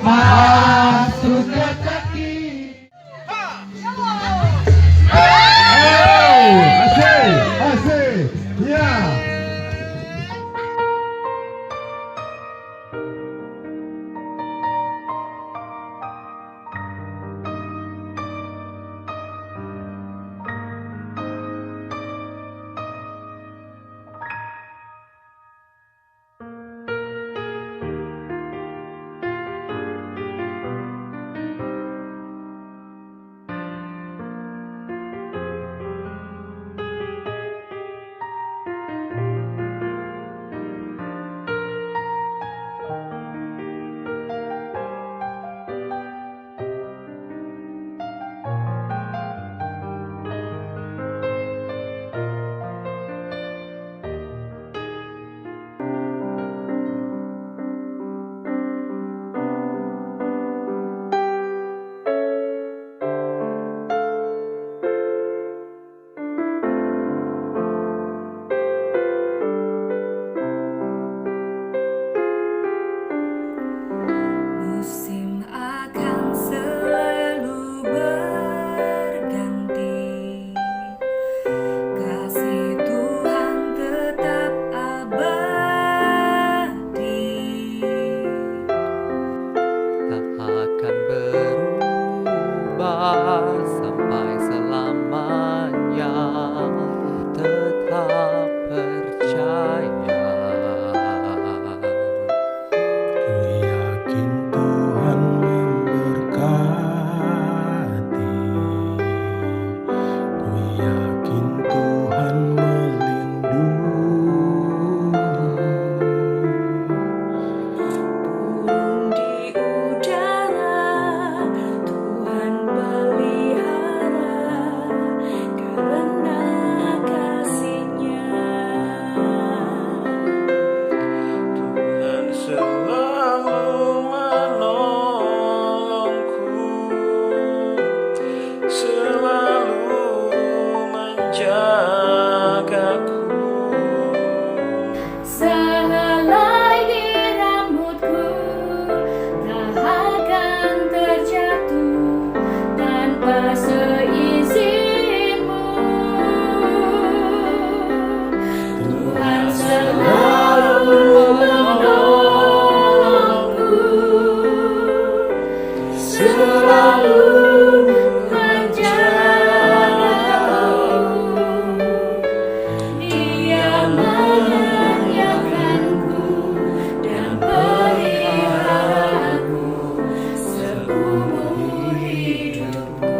Masuk rezeki. Asik, asik, ya. Musim akan selalu berganti, kasih Tuhan tetap abadi, tak akan berubah sampai selamanya. Tetap percaya. Ku yakin Tuhan memberkati. Ku yakin Tuhan melindungi. burung di udara Tuhan pelihara karena kasih-Nya. Tuhan selalu menolongku, selalu menjagaku. Sehelai di rambutku tak akan terjatuh tanpa seizin-Mu. Tuhan selalu menolongku, selalu menjagaku. Dia menyenangkanku dan peliharaku seumur hidupku.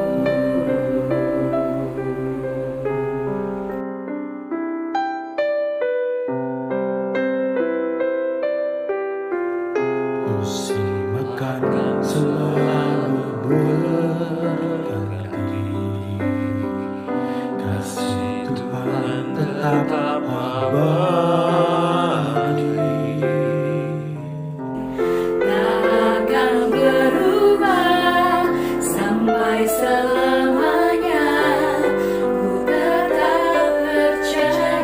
Musim akan selalu berganti, kasih Tuhan tetap abadi. Tak akan berubah sampai selamanya. Ku tetap percaya.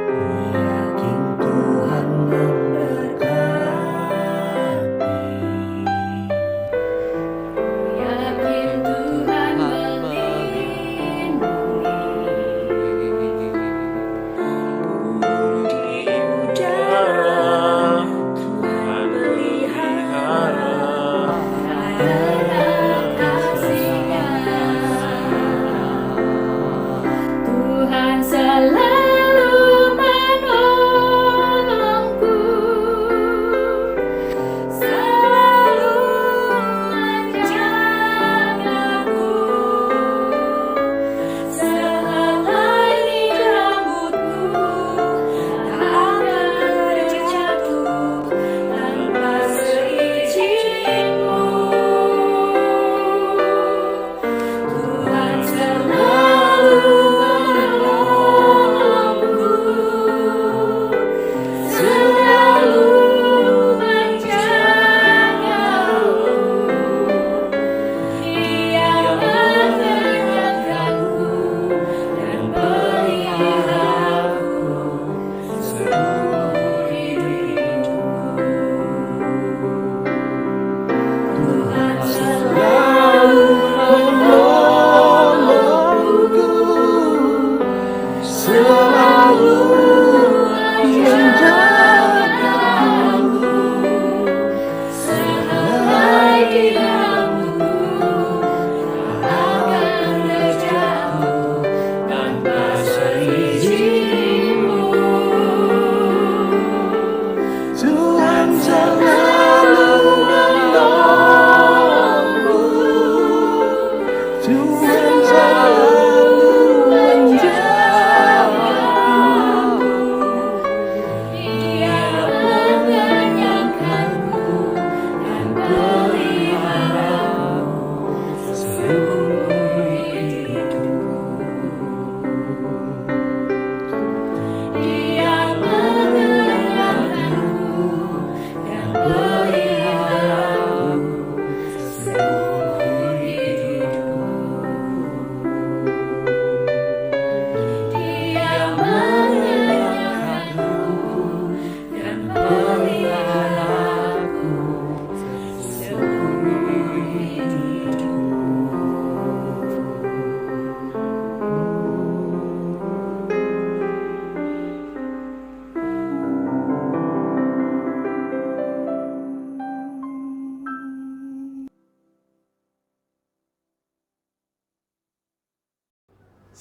Ku yakin Tuhan memberkati.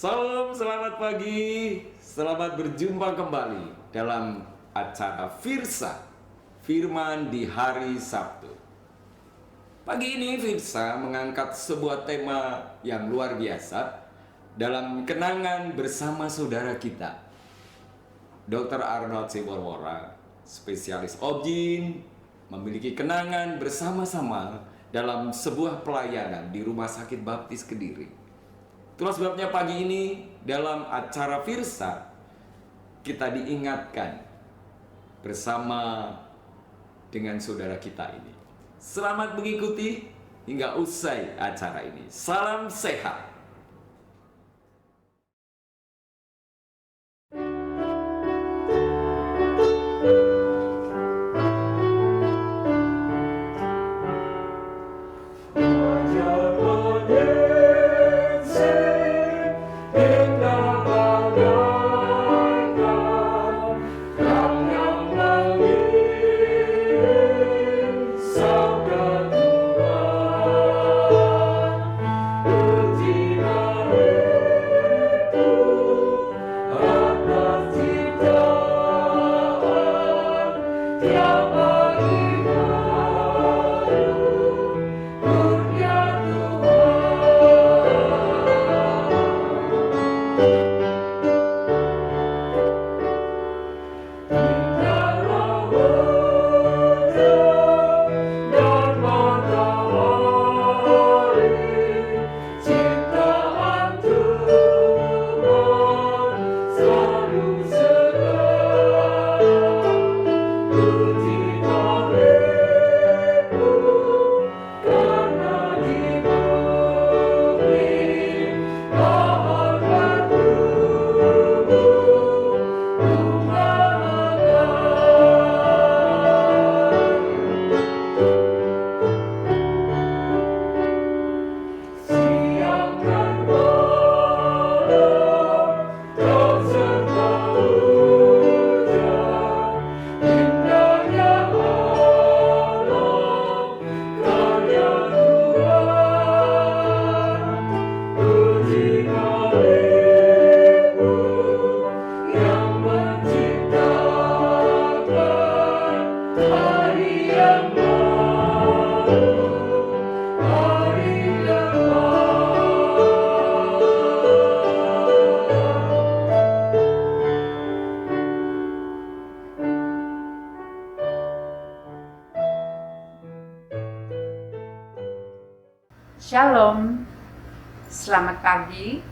Salam, selamat pagi. Selamat berjumpa kembali dalam acara Firsa, Firman di hari Sabtu. Pagi ini Firsa mengangkat sebuah tema yang luar biasa dalam kenangan bersama saudara kita, Dr. Arnold Seborwora, spesialis objin, memiliki kenangan bersama-sama dalam sebuah pelayanan di Rumah Sakit Baptis Kediri. Itulah sebabnya pagi ini dalam acara Firsa kita diingatkan bersama dengan saudara kita ini. Selamat mengikuti hingga usai acara ini. Salam sehat. Shalom, selamat pagi,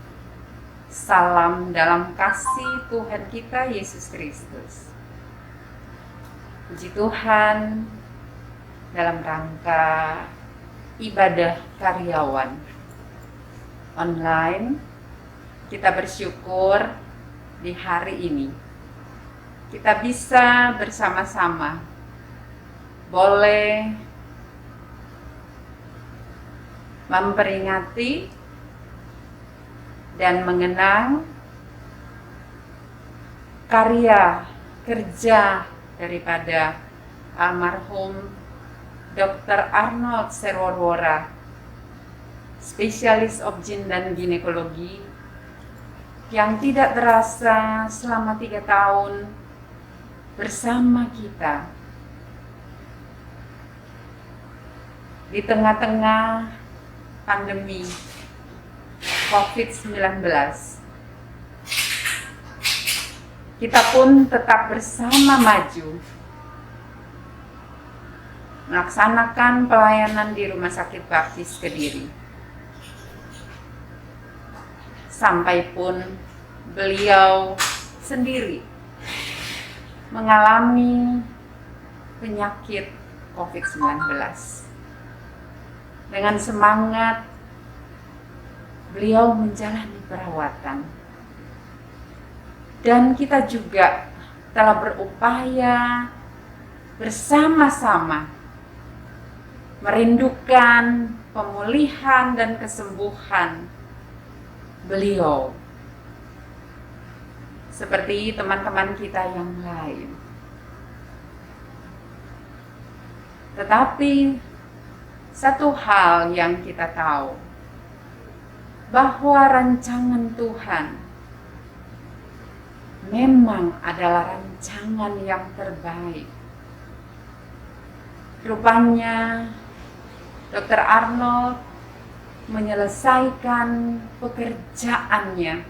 salam dalam kasih Tuhan kita Yesus Kristus. Puji Tuhan, dalam rangka ibadah karyawan online, kita bersyukur di hari ini kita bisa bersama-sama boleh memperingati dan mengenang karya kerja daripada almarhum Dr. Arnold Seborwora, spesialis objin dan ginekologi, yang tidak terasa selama 3 tahun bersama kita di tengah-tengah pandemi COVID-19. Kita pun tetap bersama maju melaksanakan pelayanan di Rumah Sakit Baptis Kediri. Sampai pun beliau sendiri mengalami penyakit COVID-19. Dengan semangat, beliau menjalani perawatan. Dan kita juga telah berupaya bersama-sama merindukan pemulihan dan kesembuhan beliau. Seperti teman-teman kita yang lain. Tetapi satu hal yang kita tahu, bahwa rancangan Tuhan memang adalah rancangan yang terbaik. Rupanya Dr. Arnold menyelesaikan pekerjaannya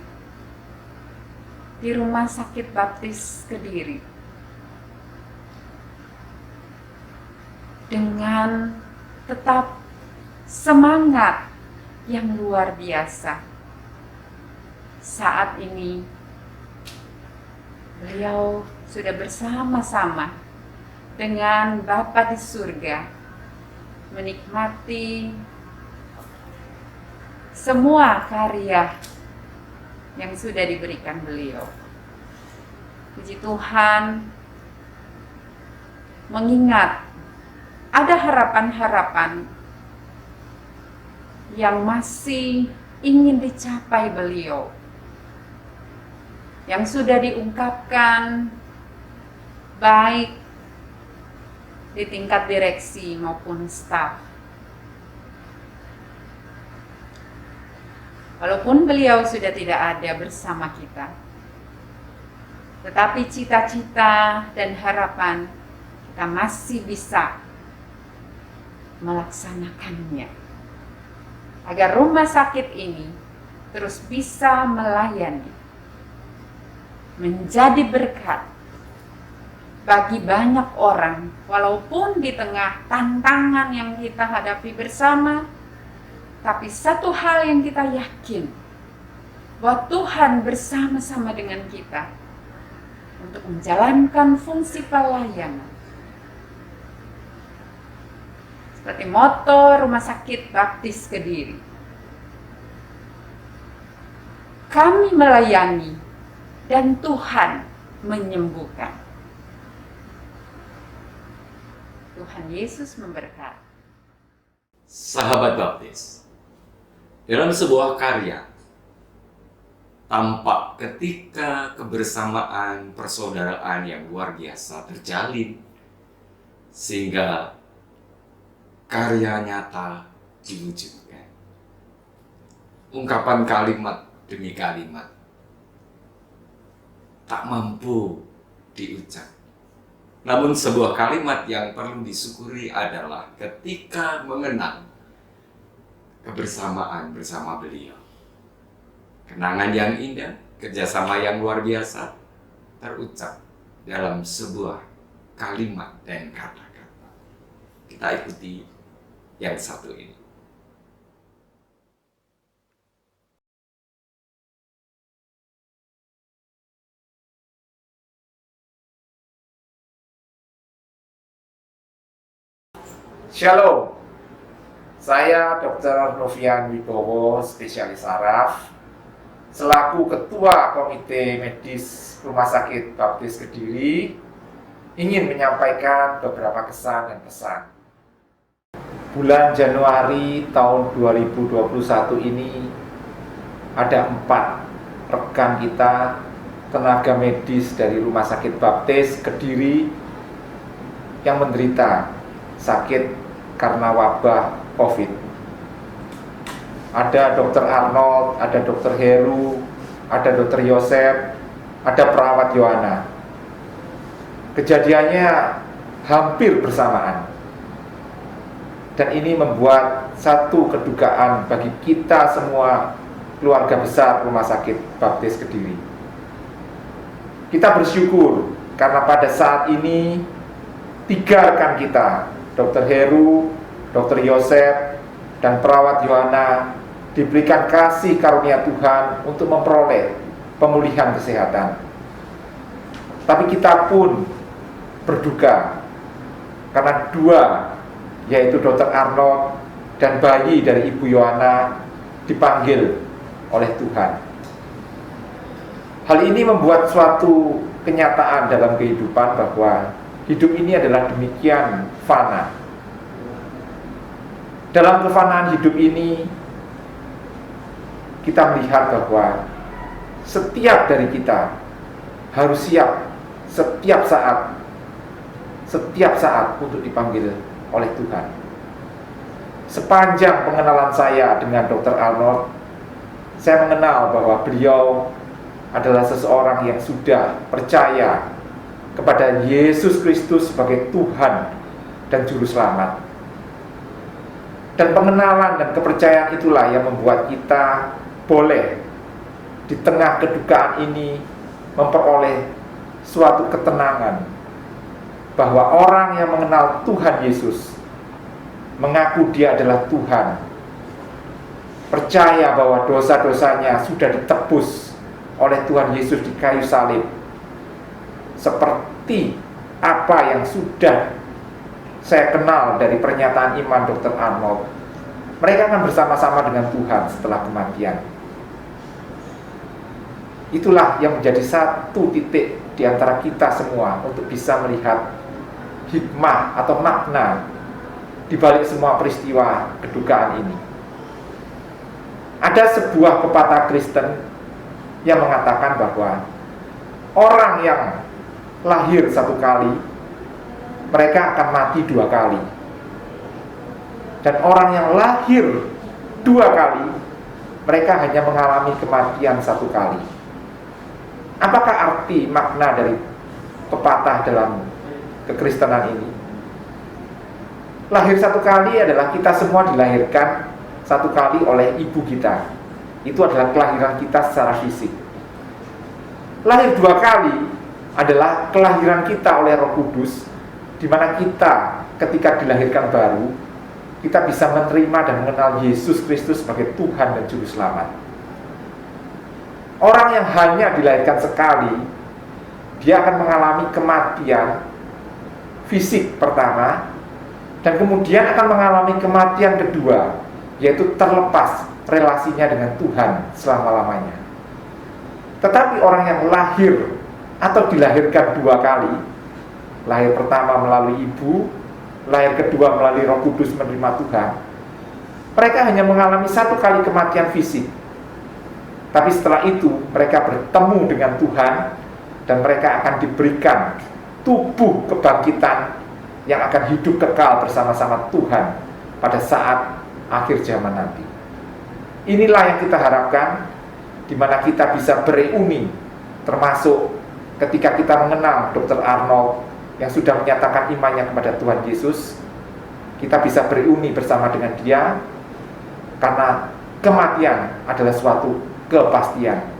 di Rumah Sakit Baptis Kediri dengan tetap semangat yang luar biasa. Saat ini beliau sudah bersama-sama dengan Bapa di surga menikmati semua karya yang sudah diberikan beliau. Puji Tuhan, mengingat ada harapan-harapan yang masih ingin dicapai beliau, yang sudah diungkapkan baik di tingkat direksi maupun staf. Walaupun beliau sudah tidak ada bersama kita, tetapi cita-cita dan harapan kita masih bisa melaksanakannya, agar rumah sakit ini terus bisa melayani, menjadi berkat bagi banyak orang, walaupun di tengah tantangan yang kita hadapi bersama. Tapi satu hal yang kita yakin, bahwa Tuhan bersama-sama dengan kita untuk menjalankan fungsi pelayanan. Seperti moto Rumah Sakit Baptis Kediri, kami melayani dan Tuhan menyembuhkan. Tuhan Yesus memberkati. Sahabat Baptis, dalam sebuah karya, tampak ketika kebersamaan persaudaraan yang luar biasa terjalin, sehingga karya nyata diwujudkan. Ungkapan kalimat demi kalimat tak mampu diucap. Namun sebuah kalimat yang perlu disyukuri adalah ketika mengenang kebersamaan bersama beliau. Kenangan yang indah, kerjasama yang luar biasa terucap dalam sebuah kalimat dan kata-kata. Kita ikuti yang satu ini. Shalom, saya Dr. Novian Wibowo, spesialis saraf, selaku Ketua Komite Medis Rumah Sakit Baptis Kediri, ingin menyampaikan beberapa kesan dan pesan. Bulan Januari tahun 2021 ini, ada 4 rekan kita, tenaga medis dari Rumah Sakit Baptis Kediri, yang menderita sakit karena wabah COVID. Ada Dr. Arnold, ada Dr. Heru, ada Dr. Yosef, ada perawat Yohana. Kejadiannya hampir bersamaan. Dan ini membuat satu kedukaan bagi kita semua keluarga besar Rumah Sakit Baptis Kediri. Kita bersyukur karena pada saat ini 3 rekan kita, Dr. Heru, Dr. Yosef, dan perawat Yohana diberikan kasih karunia Tuhan untuk memperoleh pemulihan kesehatan. Tapi kita pun berduka karena 2, yaitu Dr. Arnold dan bayi dari Ibu Yohana, dipanggil oleh Tuhan. Hal ini membuat suatu kenyataan dalam kehidupan bahwa hidup ini adalah demikian fana. Dalam kefanaan hidup ini, kita melihat bahwa setiap dari kita harus siap setiap saat untuk dipanggil oleh Tuhan. Sepanjang pengenalan saya dengan Dr. Arnold, saya mengenal bahwa beliau adalah seseorang yang sudah percaya kepada Yesus Kristus sebagai Tuhan dan Juru Selamat. Dan pengenalan dan kepercayaan itulah yang membuat kita boleh di tengah kedukaan ini memperoleh suatu ketenangan bahwa orang yang mengenal Tuhan Yesus, mengaku dia adalah Tuhan, percaya bahwa dosa-dosanya sudah ditebus oleh Tuhan Yesus di kayu salib, seperti apa yang sudah saya kenal dari pernyataan iman Dr. Arnold. Mereka akan bersama-sama dengan Tuhan setelah kematian. Itulah yang menjadi satu titik di antara kita semua untuk bisa melihat hikmah atau makna di balik semua peristiwa kedukaan ini. Ada sebuah pepatah Kristen yang mengatakan bahwa orang yang lahir satu kali, mereka akan mati 2 kali. Dan orang yang lahir 2 kali, mereka hanya mengalami kematian 1 kali. Apakah arti makna dari pepatah dalam kekristenan ini? Lahir 1 kali adalah kita semua dilahirkan 1 kali oleh ibu kita. Itu adalah kelahiran kita secara fisik. Lahir 2 kali adalah kelahiran kita oleh Roh Kudus, di mana kita ketika dilahirkan baru, kita bisa menerima dan mengenal Yesus Kristus sebagai Tuhan dan Juru Selamat. Orang yang hanya dilahirkan sekali, dia akan mengalami kematian fisik pertama, dan kemudian akan mengalami kematian kedua, yaitu terlepas relasinya dengan Tuhan selama-lamanya. Tetapi orang yang lahir atau dilahirkan 2 kali, lahir pertama melalui ibu, lahir kedua melalui Roh Kudus menerima Tuhan, mereka hanya mengalami 1 kali kematian fisik. Tapi setelah itu mereka bertemu dengan Tuhan, dan mereka akan diberikan tubuh kebangkitan yang akan hidup kekal bersama-sama Tuhan pada saat akhir zaman nanti. Inilah yang kita harapkan, di mana kita bisa bereuni, termasuk ketika kita mengenal Dr. Arnold yang sudah menyatakan imannya kepada Tuhan Yesus. Kita bisa bereuni bersama dengan dia, karena kematian adalah suatu kepastian.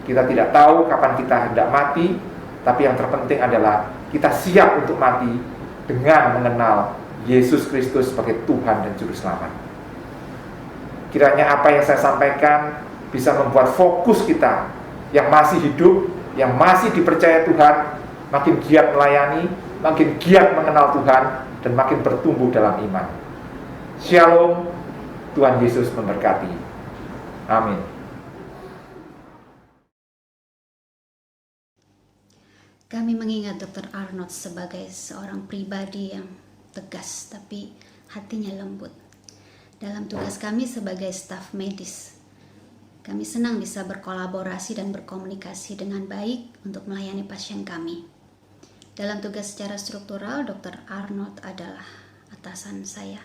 Kita tidak tahu kapan kita hendak mati, tapi yang terpenting adalah kita siap untuk mati dengan mengenal Yesus Kristus sebagai Tuhan dan Juru Selamat. Kiranya apa yang saya sampaikan bisa membuat fokus kita yang masih hidup, yang masih dipercaya Tuhan, makin giat melayani, makin giat mengenal Tuhan, dan makin bertumbuh dalam iman. Shalom, Tuhan Yesus memberkati. Amin. Kami mengingat Dr. Arnold sebagai seorang pribadi yang tegas tapi hatinya lembut. Dalam tugas kami sebagai staf medis, kami senang bisa berkolaborasi dan berkomunikasi dengan baik untuk melayani pasien kami. Dalam tugas secara struktural, Dr. Arnold adalah atasan saya.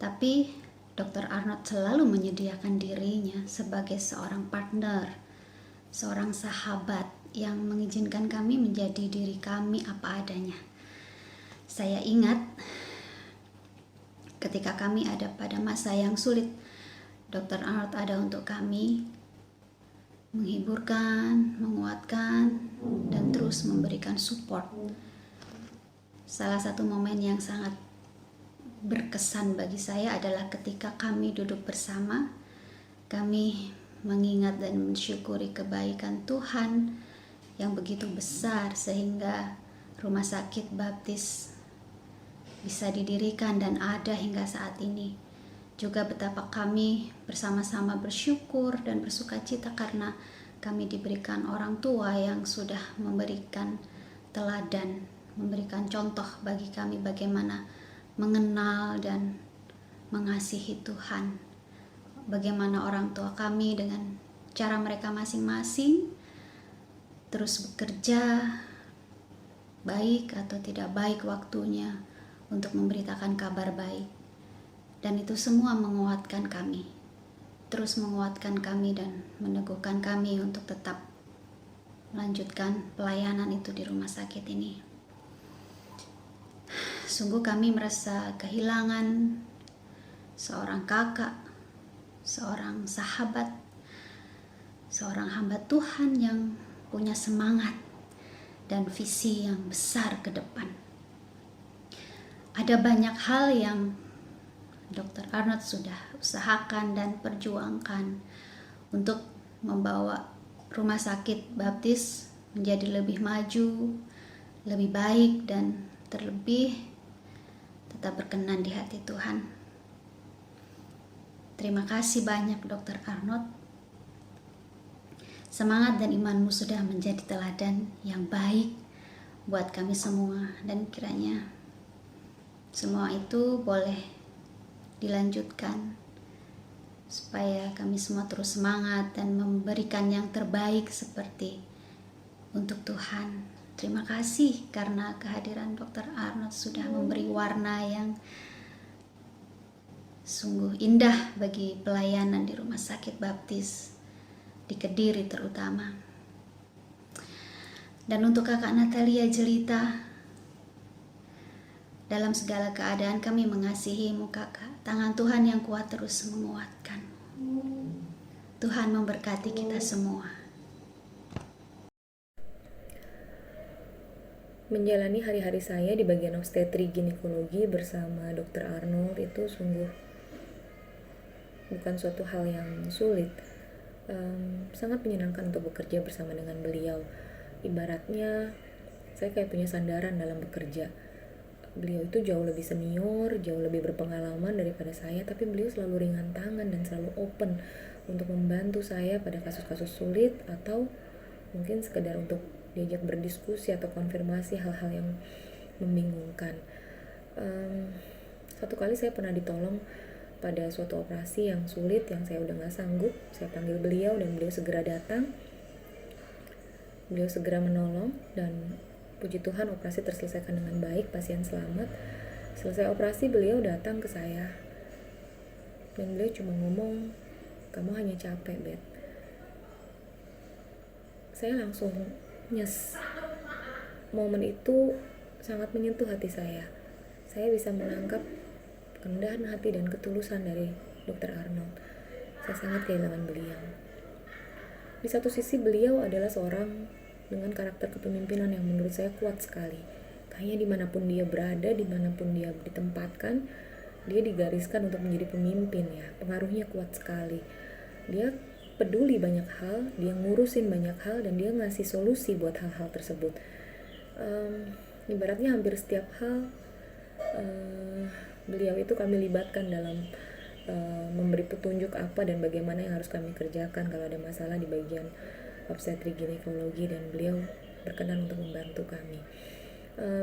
Tapi Dr. Arnold selalu menyediakan dirinya sebagai seorang partner, seorang sahabat yang mengizinkan kami menjadi diri kami apa adanya. Saya ingat ketika kami ada pada masa yang sulit, Dr. Arnold ada untuk kami, menghiburkan, menguatkan, dan terus memberikan support. Salah satu momen yang sangat berkesan bagi saya adalah ketika kami duduk bersama, kami mengingat dan mensyukuri kebaikan Tuhan yang begitu besar sehingga rumah sakit baptis bisa didirikan dan ada hingga saat ini. Juga betapa kami bersama-sama bersyukur dan bersukacita karena kami diberikan orang tua yang sudah memberikan teladan, memberikan contoh bagi kami bagaimana mengenal dan mengasihi Tuhan. Bagaimana orang tua kami dengan cara mereka masing-masing terus bekerja, baik atau tidak baik waktunya untuk memberitakan kabar baik. Dan itu semua menguatkan kami. terus menguatkan kami dan meneguhkan kami untuk tetap melanjutkan pelayanan itu di rumah sakit ini. Sungguh kami merasa kehilangan seorang kakak, seorang sahabat, seorang hamba Tuhan yang punya semangat dan visi yang besar ke depan. Ada banyak hal yang Dr. Arnold sudah usahakan dan perjuangkan untuk membawa rumah sakit baptis menjadi lebih maju, lebih baik, dan terlebih tetap berkenan di hati Tuhan. Terima kasih banyak Dr. Arnold. Semangat dan imanmu sudah menjadi teladan yang baik buat kami semua, dan kiranya semua itu boleh dilanjutkan supaya kami semua terus semangat dan memberikan yang terbaik seperti untuk Tuhan. Terima kasih karena kehadiran Dr. Arnold sudah memberi warna yang sungguh indah bagi pelayanan di Rumah Sakit Baptis di Kediri terutama. Dan untuk Kakak Natalia Jelita, dalam segala keadaan kami mengasihimu Kakak. Tangan Tuhan yang kuat terus menguatkan. Tuhan memberkati kita semua. Menjalani hari-hari saya di bagian obstetri ginekologi bersama Dr. Arnold itu sungguh bukan suatu hal yang sulit. Sangat menyenangkan untuk bekerja bersama dengan beliau. Ibaratnya saya kayak punya sandaran dalam bekerja. Beliau itu jauh lebih senior, jauh lebih berpengalaman daripada saya, tapi beliau selalu ringan tangan dan selalu open untuk membantu saya pada kasus-kasus sulit atau mungkin sekedar untuk diajak berdiskusi atau konfirmasi hal-hal yang membingungkan. Satu kali saya pernah ditolong pada suatu operasi yang sulit, yang saya udah gak sanggup. Saya panggil beliau dan beliau segera datang. Beliau segera menolong dan puji Tuhan operasi terselesaikan dengan baik, pasien selamat. Selesai operasi beliau datang ke saya dan beliau cuma ngomong, "Kamu hanya capek, Bet." Saya langsung nyes. Momen itu sangat menyentuh hati saya. Saya bisa menangkap kerendahan hati dan ketulusan dari Dr. Arnold. Saya sangat kehilangan beliau. Di satu sisi beliau adalah seorang dengan karakter kepemimpinan yang menurut saya kuat sekali. Kayaknya dimanapun dia berada, dimanapun dia ditempatkan, dia digariskan untuk menjadi pemimpin ya. Pengaruhnya kuat sekali. Dia peduli banyak hal, dia ngurusin banyak hal, dan dia ngasih solusi buat hal-hal tersebut. Ibaratnya hampir setiap hal beliau itu kami libatkan dalam memberi petunjuk apa dan bagaimana yang harus kami kerjakan kalau ada masalah di bagian obstetri ginekologi, dan beliau berkenan untuk membantu kami.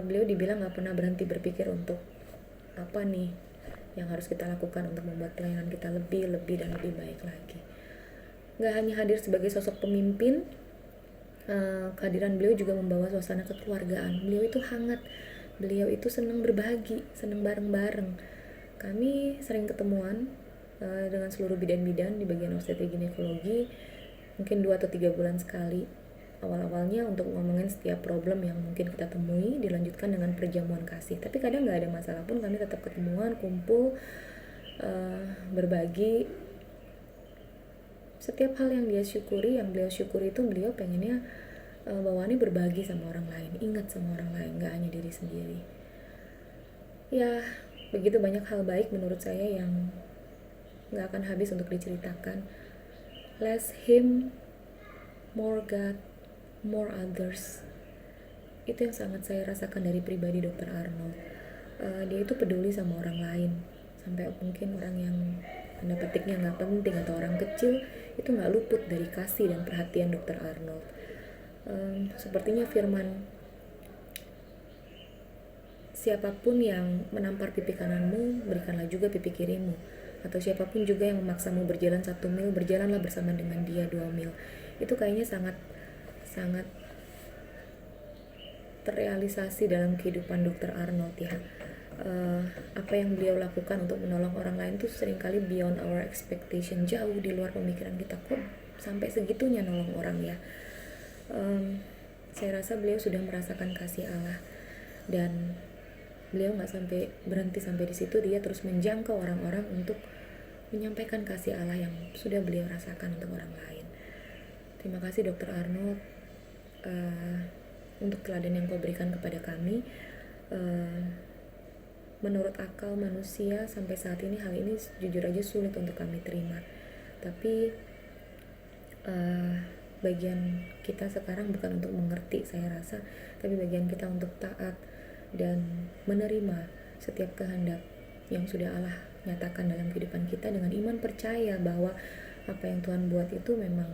Beliau dibilang gak pernah berhenti berpikir untuk apa nih yang harus kita lakukan untuk membuat pelayanan kita lebih dan lebih baik lagi. Gak hanya hadir sebagai sosok pemimpin, kehadiran beliau juga membawa suasana kekeluargaan. Beliau itu hangat, beliau itu senang berbagi, senang bareng-bareng. Kami sering ketemuan dengan seluruh bidan-bidan di bagian obstetri ginekologi, mungkin 2 atau 3 bulan sekali. Awal-awalnya untuk ngomongin setiap problem yang mungkin kita temui, dilanjutkan dengan perjamuan kasih. Tapi kadang gak ada masalah pun kami tetap ketemuan, kumpul, berbagi. Setiap hal yang dia syukuri, yang beliau syukuri itu beliau pengennya bawaannya berbagi sama orang lain, ingat sama orang lain, gak hanya diri sendiri. Ya, begitu banyak hal baik menurut saya yang gak akan habis untuk diceritakan. Less him, more God, more others. Itu yang sangat saya rasakan dari pribadi Dr. Arnold. Dia itu peduli sama orang lain, sampai mungkin orang yang tanda petiknya gak penting atau orang kecil itu gak luput dari kasih dan perhatian Dr. Arnold. Sepertinya firman, siapapun yang menampar pipi kananmu, berikanlah juga pipi kirimu. Atau siapapun juga yang memaksamu berjalan 1 mil, berjalanlah bersama dengan dia 2 mil. Itu kayaknya sangat terrealisasi dalam kehidupan Dr. Arnold ya. apa yang beliau lakukan untuk menolong orang lain tuh seringkali beyond our expectation, jauh di luar pemikiran kita. Kok sampai segitunya nolong orang ya? Saya rasa beliau sudah merasakan kasih Allah, dan beliau nggak sampai berhenti sampai di situ. Dia terus menjangkau orang-orang untuk menyampaikan kasih Allah yang sudah beliau rasakan untuk orang lain. Terima kasih Dr. Arnold untuk teladan yang kau berikan kepada kami. Menurut akal manusia sampai saat ini hal ini jujur aja sulit untuk kami terima. Tapi bagian kita sekarang bukan untuk mengerti, saya rasa, tapi bagian kita untuk taat dan menerima setiap kehendak yang sudah Allah nyatakan dalam kehidupan kita dengan iman percaya bahwa apa yang Tuhan buat itu memang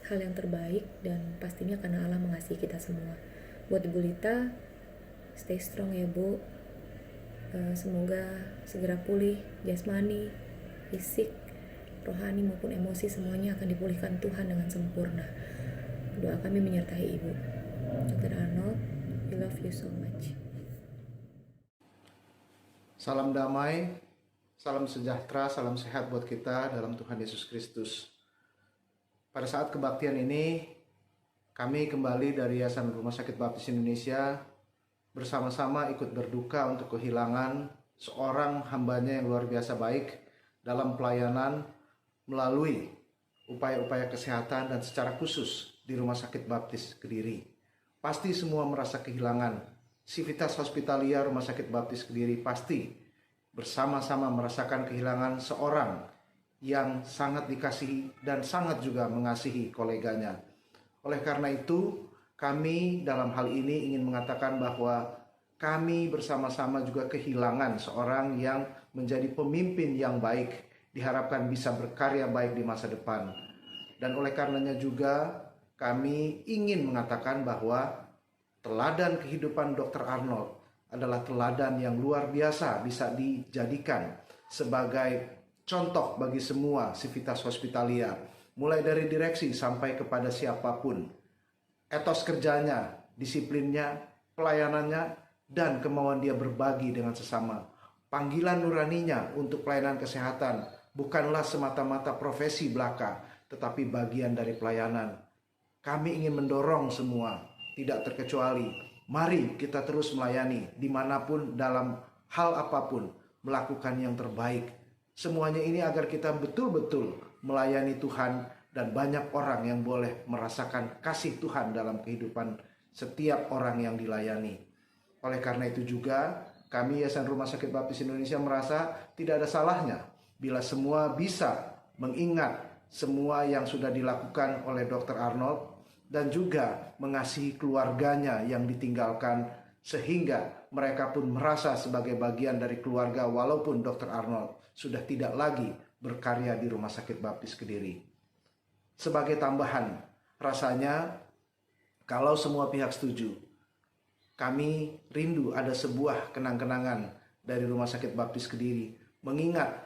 hal yang terbaik, dan pastinya karena Allah mengasihi kita semua. Buat Ibu Lita, stay strong ya Bu. Semoga segera pulih jasmani, fisik, rohani maupun emosi, semuanya akan dipulihkan Tuhan dengan sempurna. Doa kami menyertai Ibu. Dr. Arnold, we love you so much. Salam damai, salam sejahtera, salam sehat buat kita dalam Tuhan Yesus Kristus. Pada saat kebaktian ini, kami kembali dari Yayasan Rumah Sakit Baptis Indonesia bersama-sama ikut berduka untuk kehilangan seorang hambanya yang luar biasa baik dalam pelayanan melalui upaya-upaya kesehatan dan secara khusus di Rumah Sakit Baptis Kediri. Pasti semua merasa kehilangan. Civitas Hospitalia Rumah Sakit Baptis Kediri pasti bersama-sama merasakan kehilangan seorang yang sangat dikasihi dan sangat juga mengasihi koleganya. Oleh karena itu, kami dalam hal ini ingin mengatakan bahwa kami bersama-sama juga kehilangan seorang yang menjadi pemimpin yang baik, diharapkan bisa berkarya baik di masa depan. Dan oleh karenanya juga kami ingin mengatakan bahwa teladan kehidupan Dr. Arnold adalah teladan yang luar biasa, bisa dijadikan sebagai contoh bagi semua Civitas Hospitalia, mulai dari direksi sampai kepada siapapun. Etos kerjanya, disiplinnya, pelayanannya, dan kemauan dia berbagi dengan sesama. Panggilan nuraninya untuk pelayanan kesehatan bukanlah semata-mata profesi belaka, tetapi bagian dari pelayanan. Kami ingin mendorong semua, tidak terkecuali, mari kita terus melayani dimanapun, dalam hal apapun, melakukan yang terbaik. Semuanya ini agar kita betul-betul melayani Tuhan dan banyak orang yang boleh merasakan kasih Tuhan dalam kehidupan setiap orang yang dilayani. Oleh karena itu juga kami Yayasan Rumah Sakit Baptis Indonesia merasa tidak ada salahnya bila semua bisa mengingat semua yang sudah dilakukan oleh Dr. Arnold dan juga mengasihi keluarganya yang ditinggalkan, sehingga mereka pun merasa sebagai bagian dari keluarga walaupun Dr. Arnold sudah tidak lagi berkarya di Rumah Sakit Baptis Kediri. Sebagai tambahan, rasanya kalau semua pihak setuju, kami rindu ada sebuah kenang-kenangan dari Rumah Sakit Baptis Kediri, mengingat,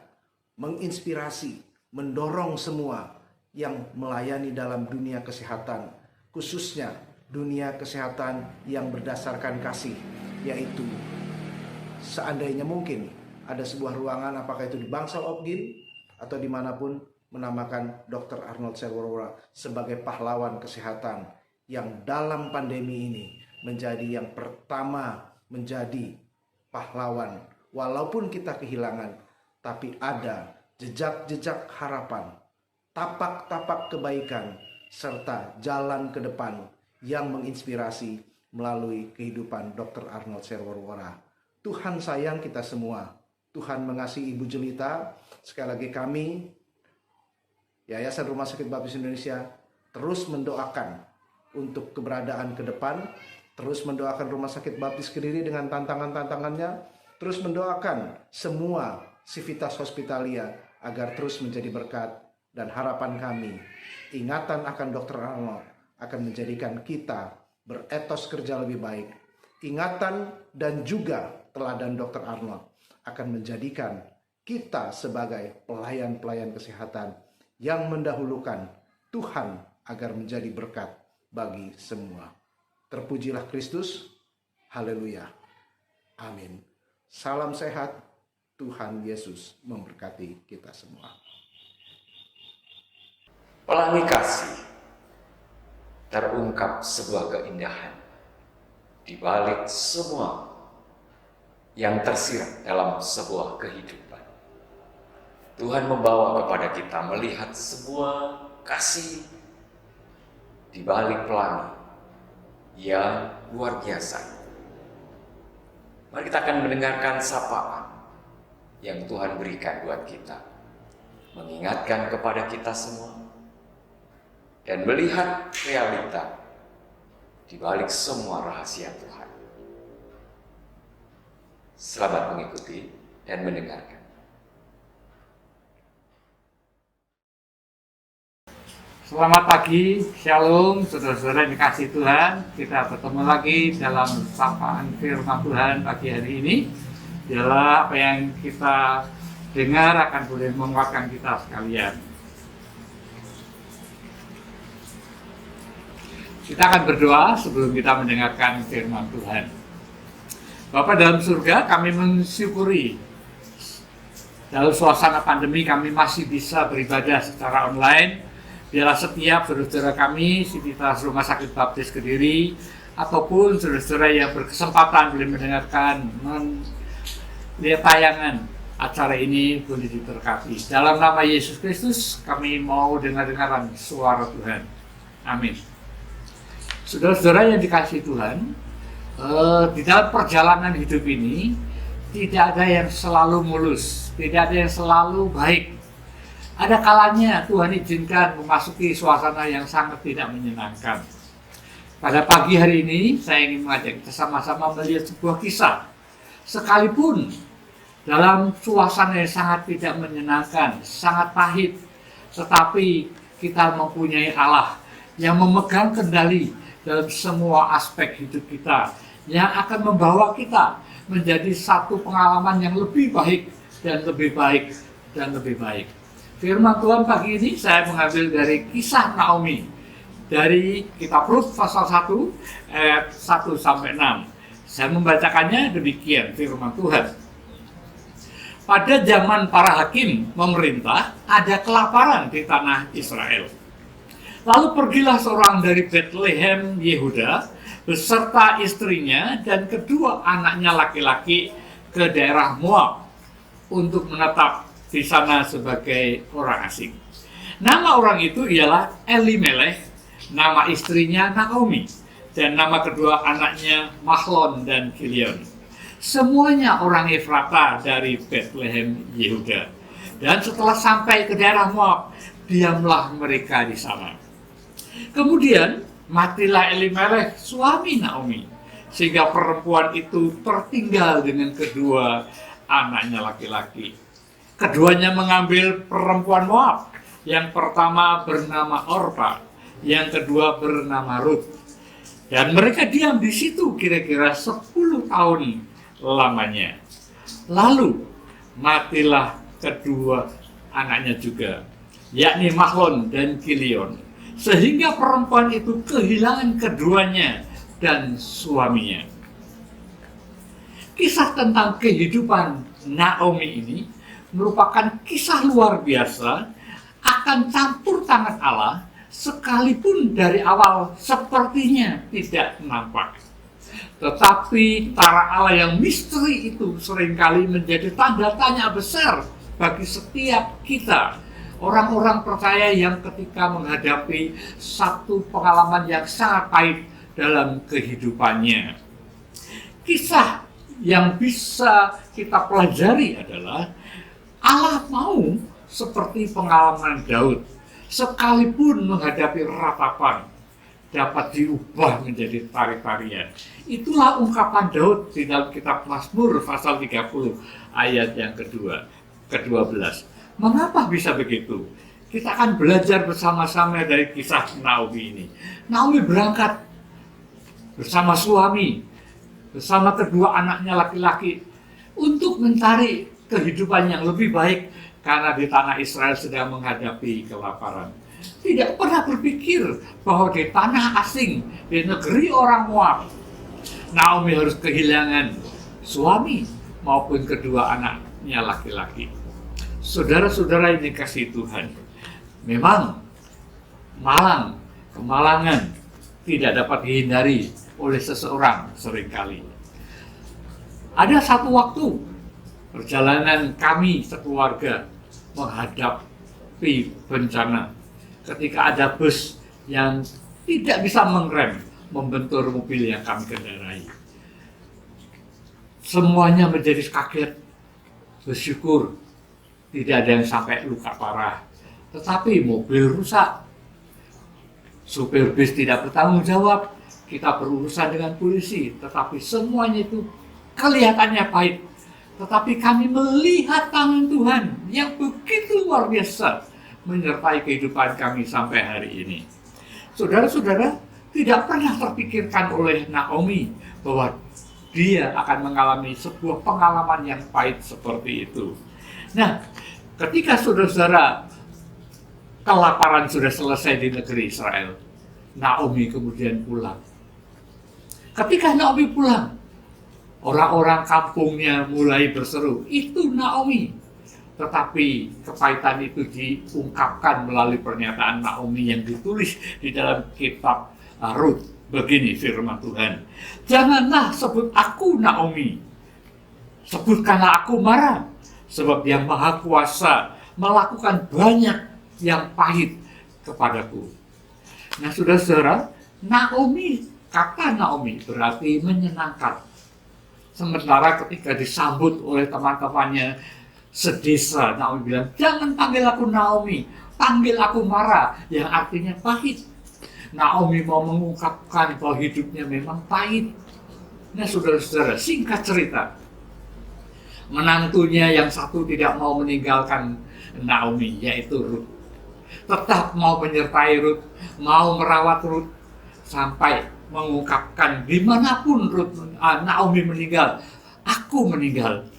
menginspirasi, mendorong semua yang melayani dalam dunia kesehatan, khususnya dunia kesehatan yang berdasarkan kasih, yaitu seandainya mungkin ada sebuah ruangan, apakah itu di Bangsal Opgin atau dimanapun, menamakan Dr. Arnold Serwarwara sebagai pahlawan kesehatan yang dalam pandemi ini menjadi yang pertama menjadi pahlawan. Walaupun kita kehilangan, tapi ada jejak-jejak harapan, tapak-tapak kebaikan, serta jalan ke depan yang menginspirasi melalui kehidupan Dr. Arnold Serwarwara. Tuhan sayang kita semua. Tuhan mengasihi Ibu Jelita. Sekali lagi kami, Yayasan Rumah Sakit Baptis Indonesia, terus mendoakan untuk keberadaan ke depan, terus mendoakan Rumah Sakit Baptis Kediri dengan tantangan-tantangannya, terus mendoakan semua Civitas Hospitalia agar terus menjadi berkat, dan harapan kami, ingatan akan Dr. Arnold akan menjadikan kita beretos kerja lebih baik. Ingatan dan juga teladan Dr. Arnold akan menjadikan kita sebagai pelayan-pelayan kesehatan yang mendahulukan Tuhan agar menjadi berkat bagi semua. Terpujilah Kristus. Haleluya. Amin. Salam sehat. Tuhan Yesus memberkati kita semua. Pelangi kasih terungkap sebuah keindahan di balik semua yang tersirat dalam sebuah kehidupan. Tuhan membawa kepada kita melihat sebuah kasih di balik pelangi yang luar biasa. Mari kita akan mendengarkan sapaan yang Tuhan berikan buat kita, mengingatkan kepada kita semua, dan melihat realita di balik semua rahasia Tuhan. Selamat mengikuti dan mendengarkan. Selamat pagi, shalom, saudara-saudara yang dikasihi Tuhan. Kita bertemu lagi dalam sapaan firman Tuhan pagi hari ini. Ialah apa yang kita dengar akan boleh menguatkan kita sekalian. Kita akan berdoa sebelum kita mendengarkan firman Tuhan. Bapa dalam surga, kami mensyukuri dalam suasana pandemi kami masih bisa beribadah secara online. Biarlah setiap saudara-saudara kami, Sivitas Rumah Sakit Baptis Kediri, ataupun saudara-saudara yang berkesempatan boleh mendengarkan, melihat tayangan acara ini boleh diberkati. Dalam nama Yesus Kristus, kami mau dengar-dengaran suara Tuhan. Amin. Saudara-saudara yang dikasihi Tuhan, di dalam perjalanan hidup ini, tidak ada yang selalu mulus, tidak ada yang selalu baik. Ada kalanya Tuhan izinkan memasuki suasana yang sangat tidak menyenangkan. Pada pagi hari ini, saya ingin mengajak kita sama-sama melihat sebuah kisah. Sekalipun dalam suasana yang sangat tidak menyenangkan, sangat pahit, tetapi kita mempunyai Allah yang memegang kendali dalam semua aspek hidup kita, yang akan membawa kita menjadi satu pengalaman yang lebih baik dan lebih baik dan lebih baik. Firman Tuhan pagi ini saya mengambil dari kisah Naomi dari kitab Rut pasal 1 ayat 1 sampai 6. Saya membacakannya demikian firman Tuhan. Pada zaman para hakim memerintah, ada kelaparan di tanah Israel. Lalu pergilah seorang dari Bethlehem Yehuda beserta istrinya dan kedua anaknya laki-laki ke daerah Moab untuk menetap di sana sebagai orang asing. Nama orang itu ialah Elimelech, nama istrinya Naomi, dan nama kedua anaknya Mahlon dan Kilion. Semuanya orang Efrata dari Bethlehem Yehuda. Dan setelah sampai ke daerah Moab, diamlah mereka di sana. Kemudian matilah Elimelech, suami Naomi, sehingga perempuan itu tertinggal dengan kedua anaknya laki-laki. Keduanya mengambil perempuan Moab. Yang pertama bernama Orpa, yang kedua bernama Rut. Dan mereka diam di situ kira-kira 10 tahun lamanya. Lalu matilah kedua anaknya juga, yakni Mahlon dan Kilion. Sehingga perempuan itu kehilangan keduanya dan suaminya. Kisah tentang kehidupan Naomi ini merupakan kisah luar biasa akan campur tangan Allah, sekalipun dari awal sepertinya tidak nampak. Tetapi tara Allah yang misteri itu seringkali menjadi tanda tanya besar bagi setiap kita, orang-orang percaya yang ketika menghadapi satu pengalaman yang sangat pahit dalam kehidupannya. Kisah yang bisa kita pelajari adalah Allah mau seperti pengalaman Daud, sekalipun menghadapi ratapan, dapat diubah menjadi tari-tarian. Itulah ungkapan Daud di dalam kitab Mazmur pasal 30 ayat yang ke-12. Mengapa bisa begitu? Kita akan belajar bersama-sama dari kisah Naomi ini. Naomi berangkat bersama suami, bersama kedua anaknya laki-laki untuk mencari kehidupan yang lebih baik karena di tanah Israel sedang menghadapi kelaparan. Tidak pernah berpikir bahwa di tanah asing, di negeri orang Moab, Naomi harus kehilangan suami maupun kedua anaknya laki-laki. Saudara-saudara yang dikasihi Tuhan, memang kemalangan tidak dapat dihindari oleh seseorang seringkali. Ada satu waktu perjalanan kami sekeluarga menghadapi bencana ketika ada bus yang tidak bisa mengerem, membentur mobil yang kami kendarai. Semuanya menjadi kaget, bersyukur tidak ada yang sampai luka parah, tetapi mobil rusak. Supir bis tidak bertanggung jawab, kita berurusan dengan polisi, tetapi semuanya itu kelihatannya baik. Tetapi kami melihat tangan Tuhan yang begitu luar biasa menyertai kehidupan kami sampai hari ini. Saudara-saudara, tidak pernah terpikirkan oleh Naomi bahwa dia akan mengalami sebuah pengalaman yang pahit seperti itu. Nah, ketika saudara-saudara kelaparan sudah selesai di negeri Israel, Naomi kemudian pulang. Ketika Naomi pulang, orang-orang kampungnya mulai berseru, itu Naomi. Tetapi kepahitan itu diungkapkan melalui pernyataan Naomi yang ditulis di dalam kitab Rut. Begini firman Tuhan, janganlah sebut aku Naomi, sebutkanlah aku Mara, sebab Yang Maha Kuasa melakukan banyak yang pahit kepadaku. Nah, saudara-saudara, Naomi, kata Naomi berarti menyenangkan. Sementara ketika disambut oleh teman-temannya sedesa, Naomi bilang, jangan panggil aku Naomi, panggil aku Mara, yang artinya pahit. Naomi mau mengungkapkan bahwa hidupnya memang pahit. Nah, saudara-saudara, singkat cerita, menantunya yang satu tidak mau meninggalkan Naomi, yaitu Rut. Tetap mau menyertai Rut, mau merawat Rut, sampai mengungkapkan dimanapun Naomi meninggal, aku meninggal.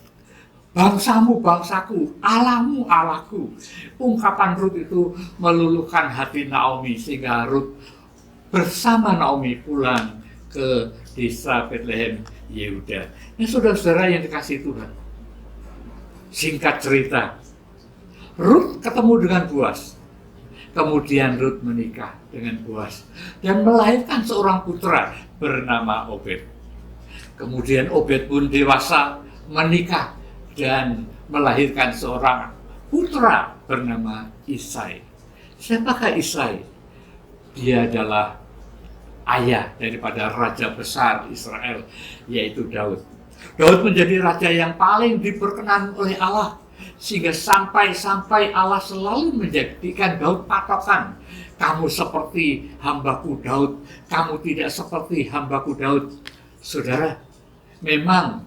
Bangsamu bangsaku, Allahmu Allahku. Ungkapan Rut itu meluluhkan hati Naomi sehingga Rut bersama Naomi pulang ke desa Bethlehem Yehuda. Ini saudara-saudara yang dikasihi Tuhan. Singkat cerita, Rut ketemu dengan Boaz. Kemudian Rut menikah dengan Boaz dan melahirkan seorang putra bernama Obed. Kemudian Obed pun dewasa, menikah dan melahirkan seorang putra bernama Isai. Siapakah Isai? Dia adalah ayah daripada raja besar Israel, yaitu Daud. Daud menjadi raja yang paling diperkenan oleh Allah, sehingga sampai Allah selalu menjadikan Daud patokan. Kamu seperti hambaku Daud, kamu tidak seperti hambaku Daud. Saudara, memang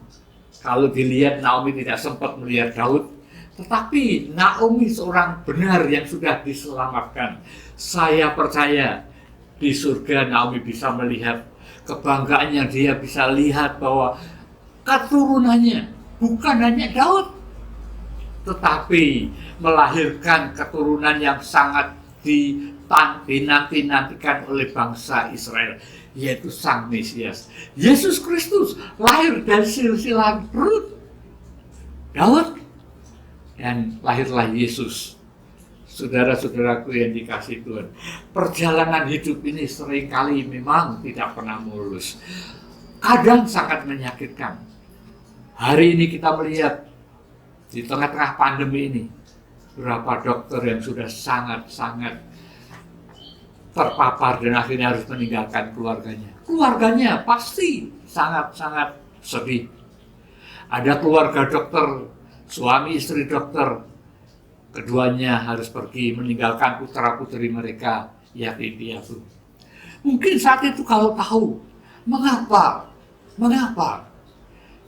kalau dilihat Naomi tidak sempat melihat Daud, tetapi Naomi seorang benar yang sudah diselamatkan. Saya percaya di surga Naomi bisa melihat kebanggaannya, dia bisa lihat bahwa keturunannya bukan hanya Daud, tetapi melahirkan keturunan yang sangat dinanti-nantikan oleh bangsa Israel, yaitu Sang Mesias. Yesus Kristus lahir dari silsilah Rut, Daud, dan lahirlah Yesus. Saudara-saudaraku yang dikasihi Tuhan, perjalanan hidup ini seringkali memang tidak pernah mulus. Kadang sangat menyakitkan. Hari ini kita melihat di tengah-tengah pandemi ini, beberapa dokter yang sudah sangat-sangat terpapar dan akhirnya harus meninggalkan keluarganya. Keluarganya pasti sangat-sangat sedih. Ada keluarga dokter, suami istri dokter, keduanya harus pergi meninggalkan putra-putri mereka yatim piatu. Mungkin saat itu kalau tahu, mengapa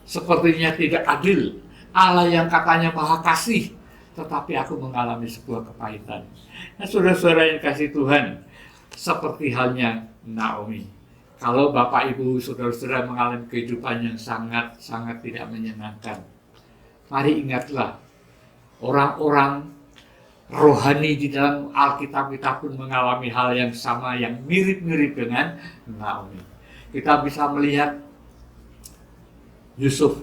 sepertinya tidak adil, Allah yang katanya maha kasih, tetapi aku mengalami sebuah kepahitan. Nah, saudara-saudara yang kasih Tuhan, seperti halnya Naomi. Kalau Bapak Ibu saudara-saudara mengalami kehidupan yang sangat-sangat tidak menyenangkan, mari ingatlah, orang-orang rohani di dalam Alkitab kita pun mengalami hal yang sama, yang mirip-mirip dengan Naomi. Kita bisa melihat Yusuf,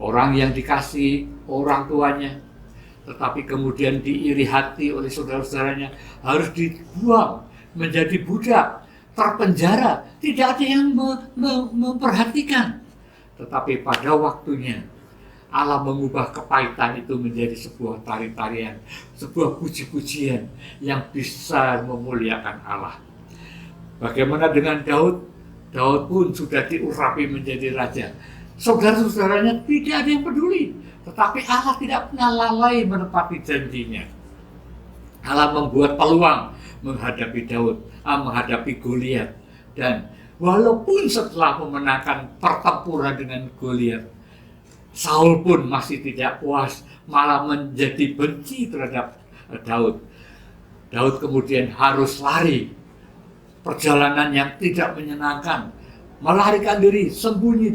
orang yang dikasih orang tuanya, tetapi kemudian diiri hati oleh saudara-saudaranya, harus dibuang menjadi budak, terpenjara, tidak ada yang memperhatikan. Tetapi pada waktunya Allah mengubah kepahitan itu menjadi sebuah tari-tarian, sebuah puji-pujian yang bisa memuliakan Allah. Bagaimana dengan Daud? Daud pun sudah diurapi menjadi raja. Saudara-saudaranya tidak ada yang peduli, tetapi Allah tidak pernah lalai menepati janjinya. Allah membuat peluang menghadapi Daud, menghadapi Goliat, dan walaupun setelah memenangkan pertempuran dengan Goliat, Saul pun masih tidak puas, malah menjadi benci terhadap Daud. Daud kemudian harus lari, perjalanan yang tidak menyenangkan, melarikan diri, sembunyi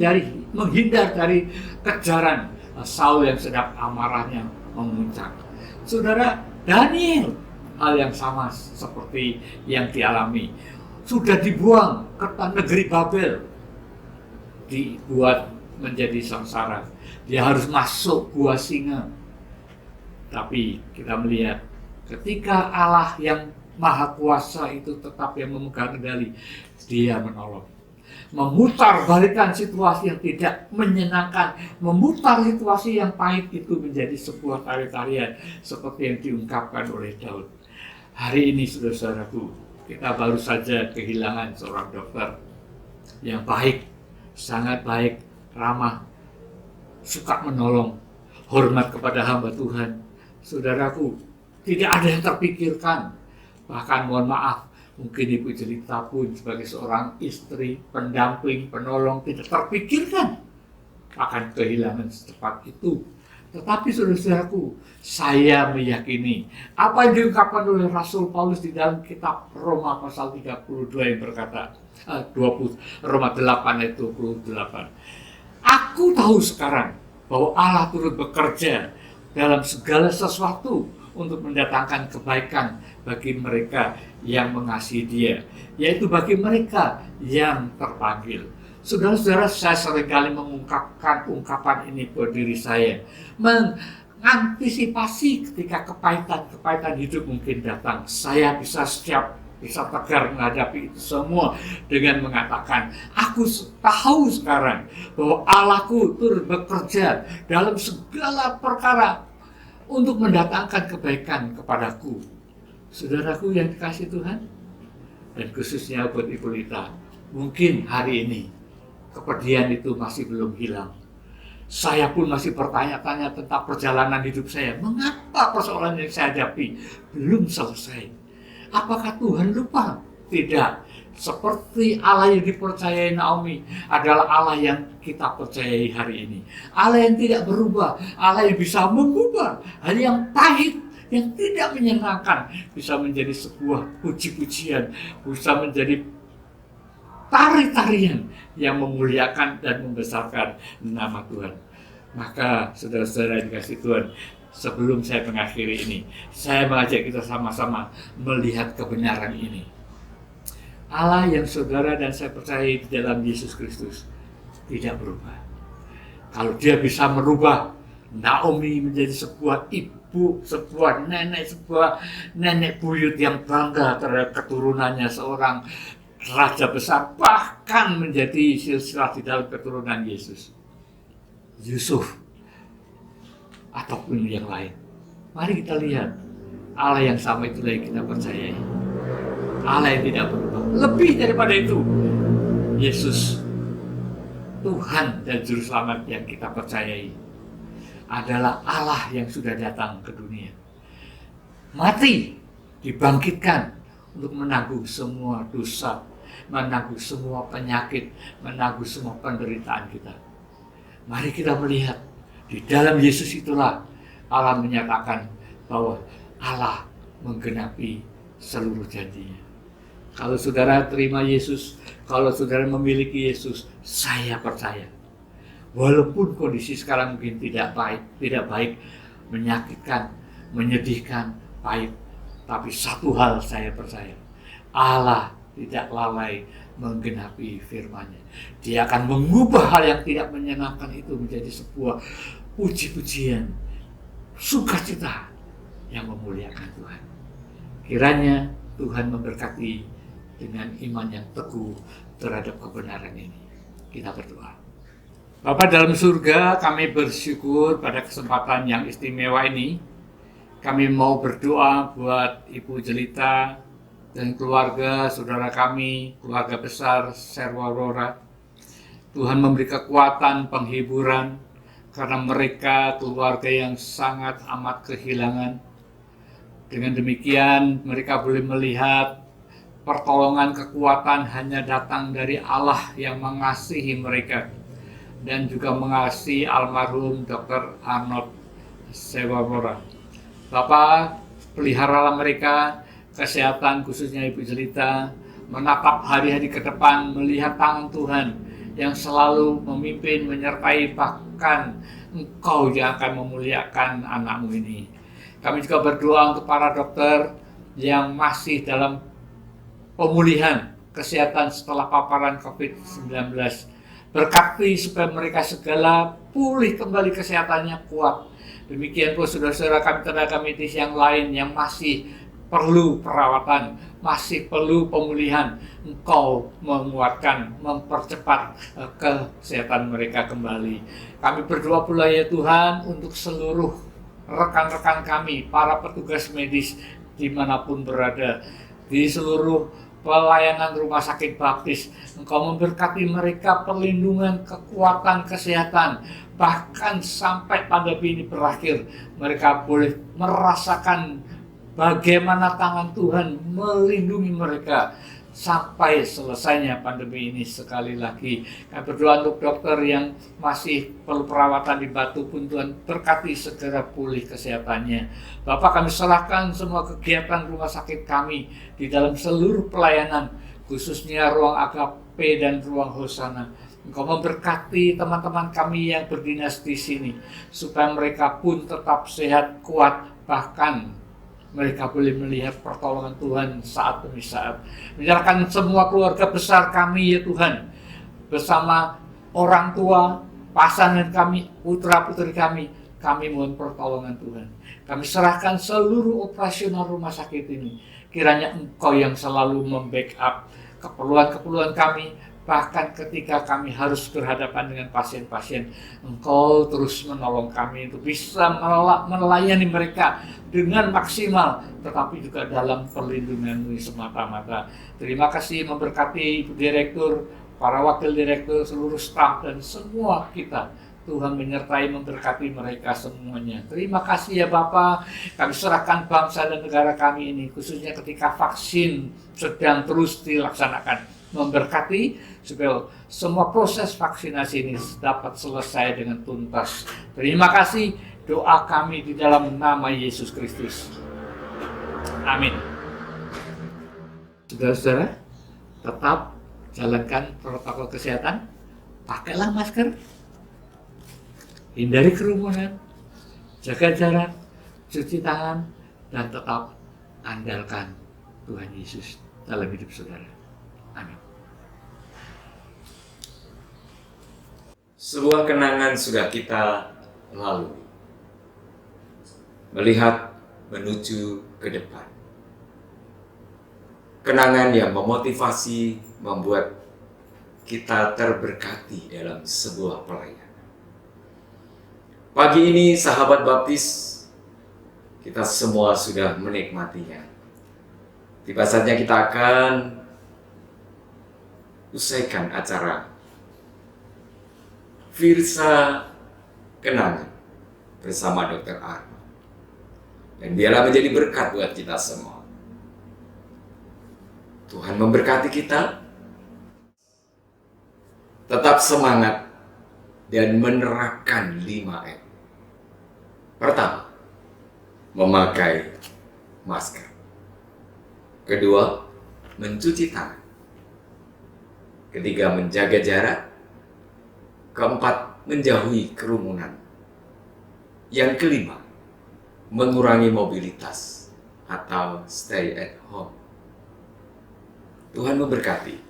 menghindar dari kejaran Saul yang sedang amarahnya memuncak. Saudara, Daniel, hal yang sama seperti yang dialami. Sudah dibuang ke negeri Babel, dibuat menjadi sengsara. Dia harus masuk gua singa. Tapi kita melihat ketika Allah yang Maha Kuasa itu tetap yang memegang kendali, Dia menolong. Memutar balikan situasi yang tidak menyenangkan, memutar situasi yang pahit itu menjadi sebuah tari-tarian seperti yang diungkapkan oleh Daud. Hari ini saudara-saudaraku, kita baru saja kehilangan seorang dokter yang baik, sangat baik, ramah, suka menolong, hormat kepada hamba Tuhan. Saudaraku, tidak ada yang terpikirkan. Bahkan mohon maaf, mungkin Ibu cerita pun sebagai seorang istri, pendamping, penolong, tidak terpikirkan akan kehilangan secepat itu. Tetapi saudara-saudaraku, saya meyakini apa yang diungkapkan oleh Rasul Paulus di dalam kitab Roma pasal 32 yang berkata, Roma 8 ayat 28. Aku tahu sekarang bahwa Allah turut bekerja dalam segala sesuatu untuk mendatangkan kebaikan bagi mereka yang mengasihi Dia, yaitu bagi mereka yang terpanggil. Saudara-saudara, saya seringkali mengungkapkan ungkapan ini buat diri saya, mengantisipasi ketika kepahitan hidup mungkin datang. Saya bisa tegar menghadapi itu semua dengan mengatakan, aku tahu sekarang bahwa Allahku turut bekerja dalam segala perkara untuk mendatangkan kebaikan kepadaku. Saudaraku yang dikasihi Tuhan, dan khususnya buat Ibu Lita, mungkin hari ini kepedihan itu masih belum hilang. Saya pun masih bertanya-tanya tentang perjalanan hidup saya. Mengapa persoalan yang saya hadapi belum selesai? Apakah Tuhan lupa? Tidak. Seperti Allah yang dipercayai Naomi adalah Allah yang kita percayai hari ini. Allah yang tidak berubah, Allah yang bisa mengubah hal yang pahit, yang tidak menyenangkan, bisa menjadi sebuah puji-pujian, bisa menjadi tari-tarian yang memuliakan dan membesarkan nama Tuhan. Maka saudara-saudara yang dikasihi Tuhan, sebelum saya mengakhiri ini, saya mengajak kita sama-sama melihat kebenaran ini. Allah yang saudara dan saya percaya di dalam Yesus Kristus tidak berubah. Kalau Dia bisa merubah Naomi menjadi sebuah ibu, sebuah nenek buyut yang bangga terhadap keturunannya seorang raja besar, bahkan menjadi silsilah di dalam keturunan Yesus, Yusuf, ataupun yang lain. Mari kita lihat Allah yang sama itulah yang kita percayai. Allah yang tidak berubah. Lebih daripada itu, Yesus, Tuhan dan Juru Selamat yang kita percayai, adalah Allah yang sudah datang ke dunia. Mati, dibangkitkan untuk menanggung semua dosa, menanggung semua penyakit, menanggung semua penderitaan kita. Mari kita melihat, di dalam Yesus itulah Allah menyatakan bahwa Allah menggenapi seluruh janjinya. Kalau saudara terima Yesus, kalau saudara memiliki Yesus, saya percaya, walaupun kondisi sekarang mungkin tidak baik, menyakitkan, menyedihkan, pahit, tapi satu hal saya percaya, Allah tidak lalai menggenapi firman-Nya. Dia akan mengubah hal yang tidak menyenangkan itu menjadi sebuah puji-pujian, sukacita yang memuliakan Tuhan. Kiranya Tuhan memberkati dengan iman yang teguh terhadap kebenaran ini. Kita berdoa. Bapa dalam surga, kami bersyukur pada kesempatan yang istimewa ini. Kami mau berdoa buat Ibu Jelita dan keluarga, saudara kami, keluarga besar Serwa Aurora. Tuhan memberi kekuatan, penghiburan, karena mereka keluarga yang sangat amat kehilangan. Dengan demikian, mereka boleh melihat pertolongan, kekuatan hanya datang dari Allah yang mengasihi mereka dan juga mengasihi almarhum Dr. Arnold Serwa Aurora. Bapak, peliharalah mereka, kesehatan khususnya Ibu Jelita, menatap hari-hari ke depan, melihat tangan Tuhan yang selalu memimpin, menyertai, bahkan Engkau yang akan memuliakan anakmu ini. Kami juga berdoa untuk para dokter yang masih dalam pemulihan kesehatan setelah paparan COVID-19. Berkati supaya mereka segala pulih kembali kesehatannya kuat. Demikian pun saudara-saudara kami, tenaga medis yang lain yang masih perlu perawatan, masih perlu pemulihan. Engkau menguatkan, mempercepat kesehatan mereka kembali. Kami berdoa pula ya Tuhan untuk seluruh rekan-rekan kami, para petugas medis dimanapun berada, di seluruh pelayanan rumah sakit baptis. Engkau memberkati mereka perlindungan, kekuatan, kesehatan. Bahkan sampai pandemi ini berakhir, mereka boleh merasakan bagaimana tangan Tuhan melindungi mereka sampai selesainya pandemi ini. Sekali lagi kami berdoa untuk dokter yang masih perlu perawatan di Batu pun Tuhan berkati segera pulih kesehatannya. Bapak, kami serahkan semua kegiatan rumah sakit kami di dalam seluruh pelayanan, khususnya ruang Agape dan ruang Hosana. Engkau memberkati teman-teman kami yang berdinas di sini, supaya mereka pun tetap sehat, kuat, bahkan mereka boleh melihat pertolongan Tuhan saat demi saat. Menyerahkan semua keluarga besar kami ya Tuhan, bersama orang tua, pasangan kami, putra-putri kami mohon pertolongan Tuhan. Kami serahkan seluruh operasional rumah sakit ini. Kiranya Engkau yang selalu membackup keperluan-keperluan kami, bahkan ketika kami harus berhadapan dengan pasien-pasien, Engkau terus menolong kami untuk bisa melayani mereka dengan maksimal, tetapi juga dalam perlindungan-Mu semata-mata. Terima kasih, memberkati Ibu Direktur, para Wakil Direktur, seluruh staf, dan semua kita. Tuhan menyertai, memberkati mereka semuanya. Terima kasih ya Bapak. Kami serahkan bangsa dan negara kami ini, khususnya ketika vaksin sedang terus dilaksanakan. Memberkati supaya semua proses vaksinasi ini dapat selesai dengan tuntas. Terima kasih, doa kami di dalam nama Yesus Kristus. Amin. Saudara-saudara, tetap jalankan protokol kesehatan, pakailah masker, hindari kerumunan, jaga jarak, cuci tangan, dan tetap andalkan Tuhan Yesus dalam hidup saudara. Amin. Sebuah kenangan sudah kita lalui. Melihat menuju ke depan. Kenangan yang memotivasi, membuat kita terberkati dalam sebuah pelayanan. Pagi ini sahabat baptis, kita semua sudah menikmatinya. Tiba saatnya kita akan usaikan acara Firsa Kenangan bersama Dr. Arnold. Dan biarlah menjadi berkat buat kita semua. Tuhan memberkati kita. Tetap semangat dan menerapkan 5M. Pertama, memakai masker. Kedua, mencuci tangan. Ketiga, menjaga jarak. Keempat, menjauhi kerumunan. Yang kelima, mengurangi mobilitas atau stay at home. Tuhan memberkati.